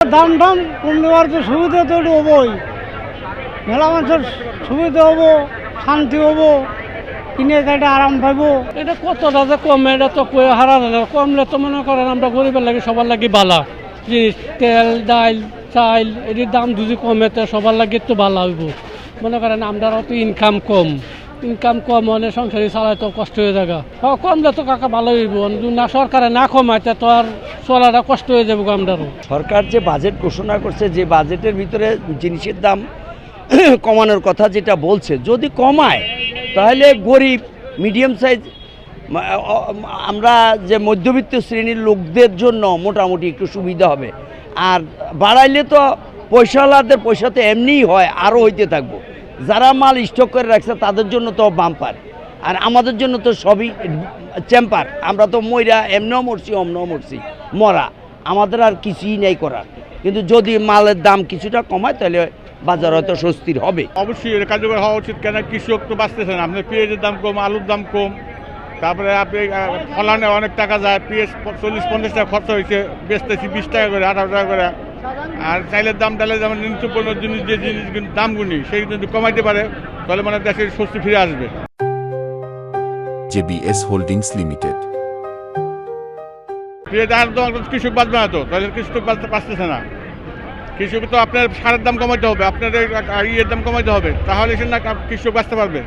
দাম টাম কম দেওয়ার তো সুবিধা তো একটু হবই, মেলা মানুষের সুবিধা হবো, শান্তি হবো, কিনে একটা আরাম পাইবো। এটা কতটা যে কমে এটা তো কয়ে হারা যায় না। কমলে তো মনে করেন আমরা গরিবের লাগে সবার লাগে বালা জিনিস, তেল ডাইল চাইল এটির দাম যদি কমে তো সবার লাগে তো ভালো হইব। মনে করেন আমরা তো ইনকাম কম মানে সংসারে চালায় তো কষ্ট হয়ে যাবে। কমলে তো কাকা ভালো হইব, না সরকারে না কমায় তো আর চলাটা কষ্ট হয়ে যাবো আমরারও। সরকার যে বাজেট ঘোষণা করছে, যে বাজেটের ভিতরে জিনিসের দাম কমানোর কথা যেটা বলছে, যদি কমায় তাহলে গরিব মিডিয়াম সাইজ আমরা যে মধ্যবিত্ত শ্রেণীর লোকদের জন্য মোটামুটি একটু সুবিধা হবে। আর বাড়াইলে তো পয়সাওয়ালাদের পয়সা তো এমনিই হয়, আরও হইতে থাকবো। যারা মাল স্টক করে রাখছে তাদের জন্য তো বাম্পার, আর আমাদের জন্য তো সবই চেম্পার। আমরা তো মইরা এমনিও মরছি অমনও মরছি, মরা আমাদের আর কিছুই নেই করার। কিন্তু যদি মালের দাম কিছুটা কমায় তাহলে বাজার হয়তো স্বস্তির হবে। অবশ্যই এটা কার্যকর হওয়া উচিত, কেন কৃষক তো বাঁচতেছে না। আপনার পেঁয়াজের দাম কম, আলুর দাম কম, তারপরে আপনি ফলানে অনেক টাকা যায়। পেঁয়াজ 40-50 টাকা খরচা হয়েছে, বেচতেছি 20 টাকা করে, 18 টাকা করে। আর চাইলের দাম ডালে যেমন নিত্যপণ্য জিনিস, যে জিনিস দামগুলি সেই যদি কমাইতে পারে তাহলে মানে দেশের স্বস্তি ফিরে আসবে। JBS holdings limited. কৃষক বাঁচবে না তো, তাহলে কৃষক বাঁচতেছে না। কৃষক তো আপনার সারের দাম কমাইতে হবে, আপনার ইয়ের দাম কমাইতে হবে, তাহলে সে না কৃষক বাঁচতে পারবে।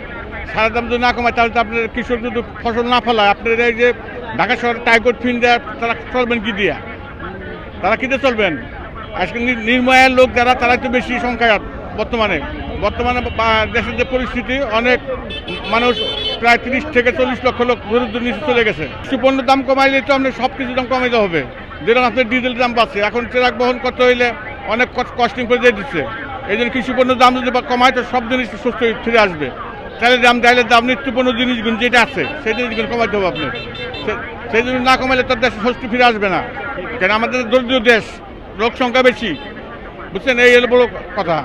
সারের দাম যদি না কমায় তাহলে তো আপনার কৃষক যদি ফসল না ফলায়, আপনার এই যে ঢাকা শহরে টাইগর ফিন দেয়, তারা চলবেন কি দিয়া? তারা কিনে চলবেন? আজকে নির্ময়ের লোক যারা, তারা একটু বেশি সংখ্যায় বর্তমানে দেশের যে পরিস্থিতি, অনেক মানুষ প্রায় 30 থেকে 40 লক্ষ লোক দরিদ্র নিচে চলে গেছে। পণ্যের দাম কমাইলে তো আপনার সব কিছুর দাম কমাইতে হবে। যেরকম আপনার ডিজেল দাম বাড়ছে, এখন ট্রাক বহন করতে হইলে অনেক কস্টিং করে দিয়ে দিচ্ছে। এই জন্য কৃষি পণ্যের দাম যদি কমায় তো সব জিনিস সুস্থ ফিরে আসবে। চালের দাম, ডাইলের দাম, নিত্যপণ্য জিনিসগুলো যেটা আছে সেই জিনিসগুলো কমাইতে হবে আপনার। সেই জিনিস না কমাইলে তার দেশে স্বস্তি ফিরে আসবে না, কেন আমাদের দরিদ্র দেশ, লোক সংখ্যা বেশি, বুঝছেন? এই হলো বড় কথা।